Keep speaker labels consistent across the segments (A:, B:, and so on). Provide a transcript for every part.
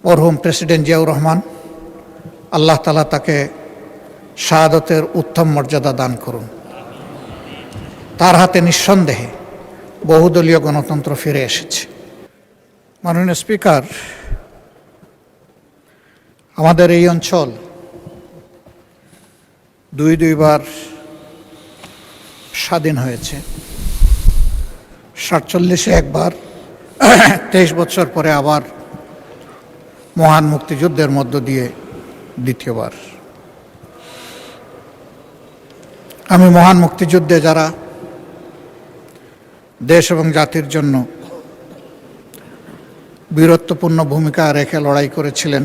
A: মরহুম প্রেসিডেন্ট জিয়াউর রহমান, আল্লাহ তাআলা তাকে শাহাদতের উত্তম মর্যাদা দান করুন। তার হাতে নিঃসন্দেহে বহুদলীয় গণতন্ত্র ফিরে এসেছে। মাননীয় স্পিকার, আমাদের এই অঞ্চল দুইবার স্বাধীন হয়েছে। 47-এ একবার, 23 বছর পরে আবার মহান মুক্তিযুদ্ধের মধ্য দিয়ে দ্বিতীয়বার। আমি মহান মুক্তিযুদ্ধে যারা দেশ এবং জাতির জন্য বীরত্বপূর্ণ ভূমিকা রেখে লড়াই করেছিলেন,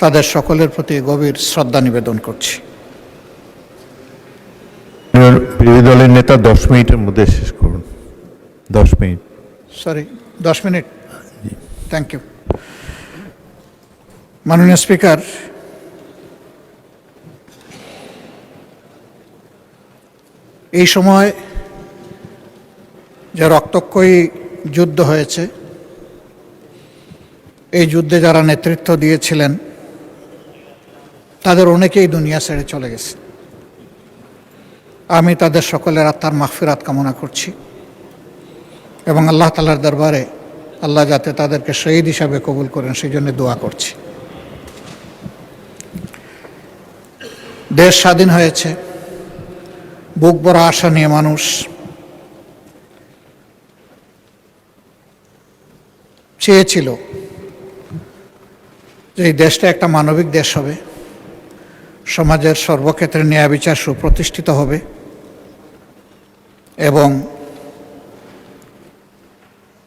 A: তাদের সকলের প্রতি গভীর শ্রদ্ধা নিবেদন করছি।
B: বিরোধী দলের নেতা 10 মিনিটের মধ্যে শেষ করুন। 10 minute.
A: Sorry, 10 minute. Thank you. মাননীয় স্পিকার, এই সময় যে রক্তক্ষয়ী যুদ্ধ হয়েছে, এই যুদ্ধে যারা নেতৃত্ব দিয়েছিলেন তাদের অনেকেই দুনিয়া ছেড়ে চলে গেছে। আমি তাদের সকলের আত্মার মাগফিরাত কামনা করছি এবং আল্লাহ তাআলার দরবারে আল্লাহ যাতে তাদেরকে শহীদ হিসাবে কবুল করেন সেই জন্য দোয়া করছি। দেশ স্বাধীন হয়েছে, বুক ভরা আশা নিয়ে মানুষ চেয়েছিল যে এই দেশটা একটা মানবিক দেশ হবে, সমাজের সর্বক্ষেত্রে ন্যায় বিচার সুপ্রতিষ্ঠিত হবে এবং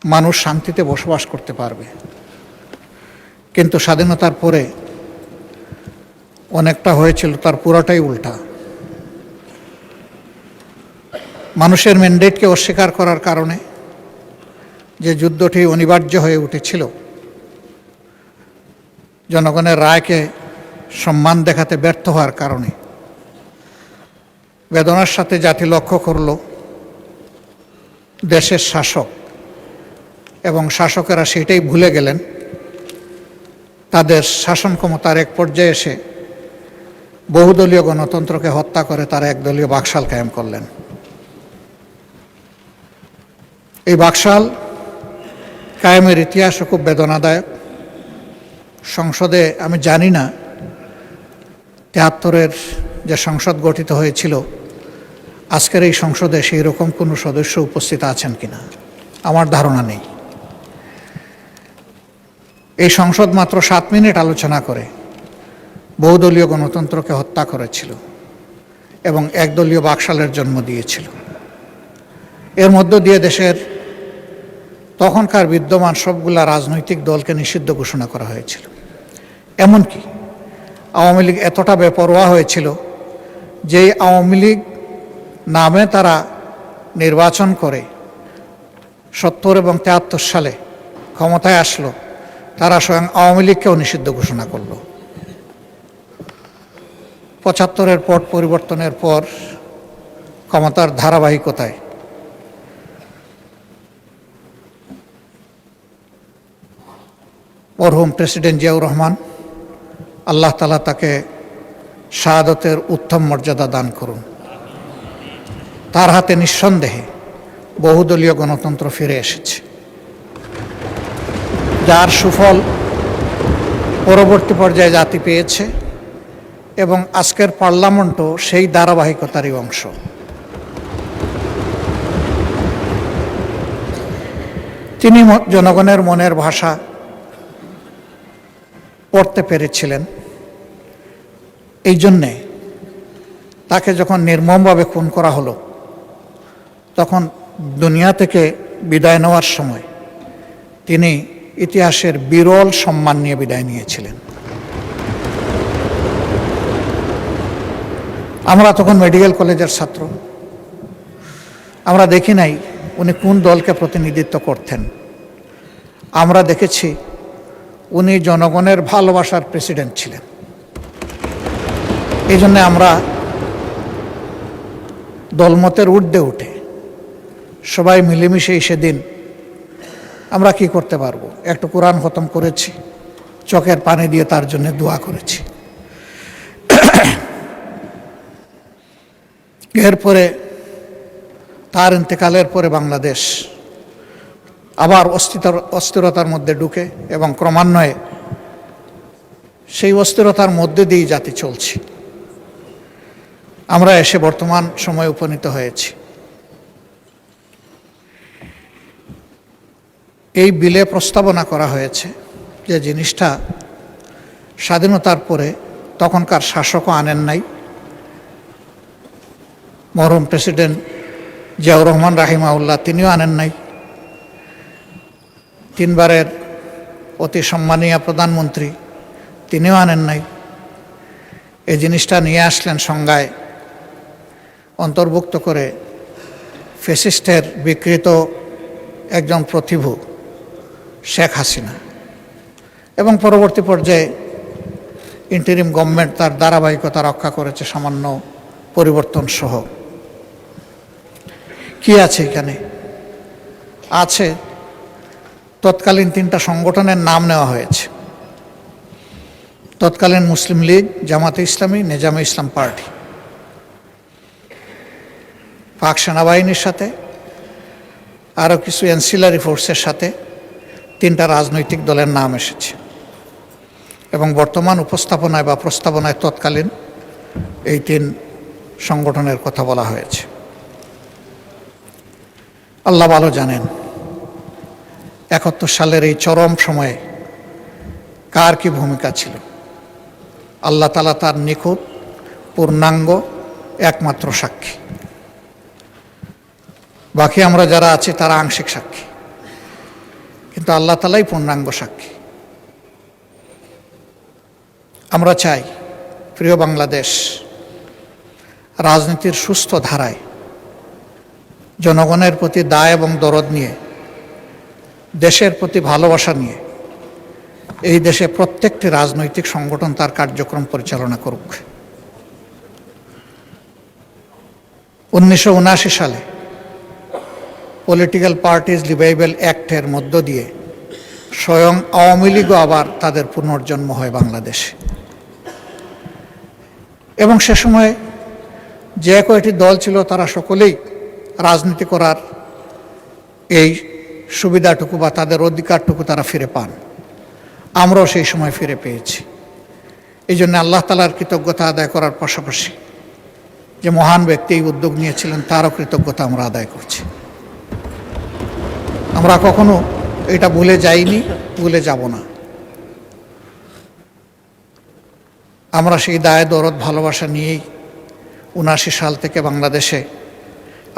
A: মানুষ শান্তিতে বসবাস করতে পারবে। কিন্তু স্বাধীনতার পরে অনেকটা হয়েছিল তার পুরোটাই উল্টা। মানুষের ম্যান্ডেটকে অস্বীকার করার কারণে যে যুদ্ধটি অনিবার্য হয়ে উঠেছিল, জনগণের রায়কে সম্মান দেখাতে ব্যর্থ হওয়ার কারণে বেদনার সাথে জাতি লক্ষ্য করল দেশের শাসক এবং শাসকেরা সেটাই ভুলে গেলেন। তাদের শাসন ক্ষমতার এক পর্যায়ে এসে বহুদলীয় গণতন্ত্রকে হত্যা করে তারা একদলীয় বাকশাল কায়েম করলেন। এই বাকশাল কায়েমের ইতিহাসও খুব বেদনাদায়ক। সংসদে আমি জানি না 73-এর যে সংসদ গঠিত হয়েছিল, আজকের এই সংসদে সেই রকম কোনো সদস্য উপস্থিত আছেন কিনা আমার ধারণা নেই। এই সংসদ মাত্র 7 মিনিট আলোচনা করে বহুদলীয় গণতন্ত্রকে হত্যা করেছিল এবং একদলীয় বাকশালের জন্ম দিয়েছিল। এর মধ্য দিয়ে দেশের তখনকার বিদ্যমান সবগুলা রাজনৈতিক দলকে নিষিদ্ধ ঘোষণা করা হয়েছিল। এমনকি আওয়ামী লীগ এতটা বেপরোয়া হয়েছিল যে আওয়ামী লীগ নামে তারা নির্বাচন করে 70 এবং 73 সালে ক্ষমতায় আসলো, তারা স্বয়ং আওয়ামী লীগকেও নিষিদ্ধ ঘোষণা করল। 75-এর পট পরিবর্তনের পর ক্ষমতার ধারাবাহিকতায় মরহুম প্রেসিডেন্ট জিয়াউর রহমান, আল্লাহ তাআলা তাকে শাহাদতের উত্তম মর্যাদা দান করুন। তার হাতে নিঃসন্দেহে বহুদলীয় গণতন্ত্র ফিরে এসেছে, যার সুফল পরবর্তী পর্যায়ে জাতি পেয়েছে এবং আজকের পার্লামেন্টও সেই ধারাবাহিকতারই অংশ। তিনি জনগণের মনের ভাষা পড়তে পেরেছিলেন। এই জন্যে তাকে যখন নির্মমভাবে খুন করা হলো, তখন দুনিয়া থেকে বিদায় নেওয়ার সময় তিনি ইতিহাসের বিরল সম্মান নিয়ে বিদায় নিয়েছিলেন। আমরা তখন মেডিকেল কলেজের ছাত্র, আমরা দেখি নাই উনি কোন দলকে প্রতিনিধিত্ব করতেন। আমরা দেখেছি উনি জনগণের ভালোবাসার প্রেসিডেন্ট ছিলেন। এই জন্যে আমরা দলমতের ঊর্ধ্বে উঠে সবাই মিলেমিশেই সেদিন আমরা কি করতে পারবো? একটু কোরআন খতম করেছি, চোখের পানি দিয়ে তার জন্য দোয়া করেছি। এরপরে তার ইন্তেকালের পরে বাংলাদেশ আবার অস্থিরতার মধ্যে ঢুকে এবং ক্রমান্বয়ে সেই অস্থিরতার মধ্যে দিয়েই জাতি চলছে। আমরা এসে বর্তমান সময়ে উপনীত হয়েছি। এই বিলে প্রস্তাবনা করা হয়েছে যে জিনিসটা স্বাধীনতার পরে তখনকার শাসকও আনেন নাই, মরহুম প্রেসিডেন্ট জিয়াউর রহমান রাহিমাহুল্লাহ তিনিও আনেন নাই, তিনবারের অতি সম্মানীয় প্রধানমন্ত্রী তিনিও আনেন নাই। এই জিনিসটা নিয়ে আসলেন সংজ্ঞায় অন্তর্ভুক্ত করে ফ্যাসিস্টের বিকৃত একজন প্রতিভু শেখ হাসিনা, এবং পরবর্তী পর্যায়ে ইন্টারিম গভর্নমেন্ট তার ধারাবাহিকতা রক্ষা করেছে সামান্য পরিবর্তন সহ। কি আছে এখানে? আছে তৎকালীন 3টা সংগঠনের নাম নেওয়া হয়েছে। তৎকালীন মুসলিম লীগ, জামাতে ইসলামী, নিজামে ইসলাম পার্টি। পাক সেনাবাহিনীর সাথে আরও কিছু অ্যান্সিলারি ফোর্সের সাথে 3টা রাজনৈতিক দলের নাম এসেছে এবং বর্তমান উপস্থাপনায় বা প্রস্তাবনায় তৎকালীন এই 3 সংগঠনের কথা বলা হয়েছে। আল্লাহ ভালো জানেন 71 সালের এই চরম সময়ে কার কি ভূমিকা ছিল। আল্লাহ তাআলা তার নিখুঁত পূর্ণাঙ্গ একমাত্র সাক্ষী, বাকি আমরা যারা আছি তারা আংশিক সাক্ষী, কিন্তু আল্লাহ তাআলাই পূর্ণাঙ্গ সাক্ষী। আমরা চাই প্রিয় বাংলাদেশ রাজনীতির সুস্থ ধারায় জনগণের প্রতি দায় এবং দরদ নিয়ে, দেশের প্রতি ভালোবাসা নিয়ে এই দেশে প্রত্যেকটি রাজনৈতিক সংগঠন তার কার্যক্রম পরিচালনা করুক। 1979 সালে পলিটিক্যাল পার্টিজ রিভাইভাল অ্যাক্টের মধ্য দিয়ে স্বয়ং আওয়ামী লীগও আবার তাদের পুনর্জন্ম হয় বাংলাদেশে, এবং সে সময় যে কয়টি দল ছিল তারা সকলেই রাজনীতি করার এই সুবিধাটুকু বা তাদের অধিকারটুকু তারা ফিরে পান। আমরাও সেই সময় ফিরে পেয়েছি। এই জন্য আল্লাহ তাআলার কৃতজ্ঞতা আদায় করার পাশাপাশি যে মহান ব্যক্তি এই উদ্যোগ নিয়েছিলেন তারও কৃতজ্ঞতা আমরা আদায় করছি। আমরা কখনো এটা ভুলে যাইনি, ভুলে যাব না। আমরা সেই দায় দরদ ভালোবাসা নিয়েই 79 সাল থেকে বাংলাদেশে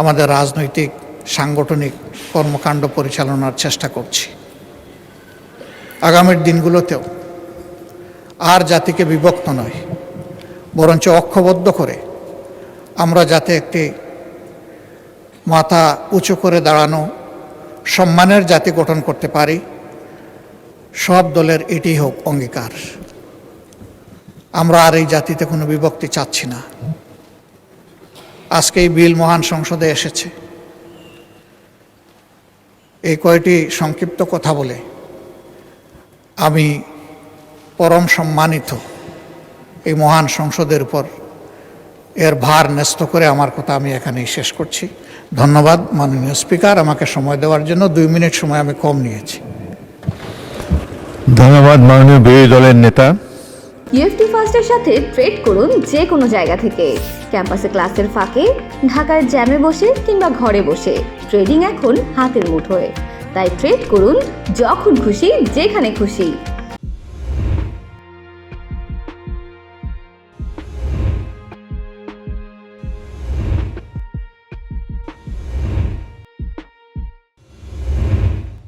A: আমাদের রাজনৈতিক সাংগঠনিক কর্মকাণ্ড পরিচালনার চেষ্টা করছি। আগামীর দিনগুলোতেও আর জাতিকে বিভক্ত নয়, বরঞ্চ ঐক্যবদ্ধ করে আমরা যাতে একটি মাথা উঁচু করে দাঁড়ানো সম্মানের জাতি গঠন করতে পারি, সব দলের এটি হোক অঙ্গীকার। আমরা আর এই জাতিতে কোনো বিভক্তি চাচ্ছি না। আজকে এই বিল মহান সংসদে এসেছে। এই কয়টি সংক্ষিপ্ত কথা বলে আমি পরম সম্মানিত এই মহান সংসদের উপর এর ভার ন্যস্ত করে আমার কথা আমি এখানেই শেষ করছি। ধন্যবাদ মাননীয় স্পিকার, আমাকে সময় দেওয়ার জন্য। 2 মিনিট সময় আমি কম নিয়েছি।
B: ধন্যবাদ মাননীয় বিরোধী দলের নেতা।
C: ইউএফটি ফার্স্টের সাথে ট্রেড করুন যে কোনো জায়গা থেকে, ক্যাম্পাসে ক্লাসের ফাঁকে, ঢাকার জ্যামে বসে কিংবা ঘরে বসে। ট্রেডিং এখন হাতের মুঠোয়, তাই ট্রেড করুন যখন খুশি যেখানে খুশি।